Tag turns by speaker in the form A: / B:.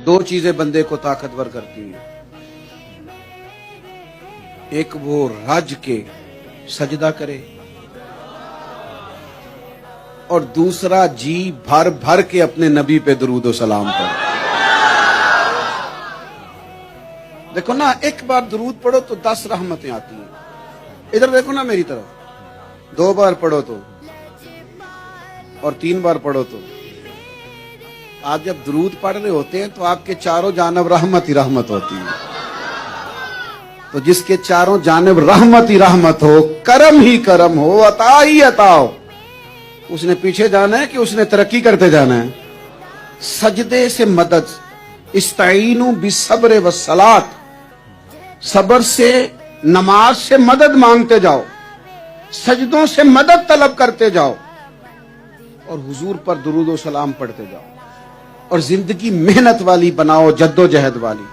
A: دو چیزیں بندے کو طاقتور کرتی ہیں، ایک وہ رج کے سجدہ کرے اور دوسرا جی بھر بھر کے اپنے نبی پہ درود و سلام پڑھے۔ دیکھو نا، ایک بار درود پڑھو تو 10 رحمتیں آتی ہیں۔ ادھر دیکھو نا میری طرف، 2 بار پڑھو تو اور 3 بار پڑھو تو۔ آپ جب درود پڑھ رہے ہوتے ہیں تو آپ کے چاروں جانب رحمت ہی رحمت ہوتی ہے۔ تو جس کے چاروں جانب رحمت ہی رحمت ہو، کرم ہی کرم ہو، عطا ہی عطا ہو، اس نے پیچھے جانا ہے کہ اس نے ترقی کرتے جانا ہے؟ سجدے سے مدد، استعینوا بالصبر والصلاۃ، صبر سے، نماز سے مدد مانگتے جاؤ، سجدوں سے مدد طلب کرتے جاؤ اور حضور پر درود و سلام پڑھتے جاؤ، اور زندگی محنت والی بناؤ، جد و جہد والی۔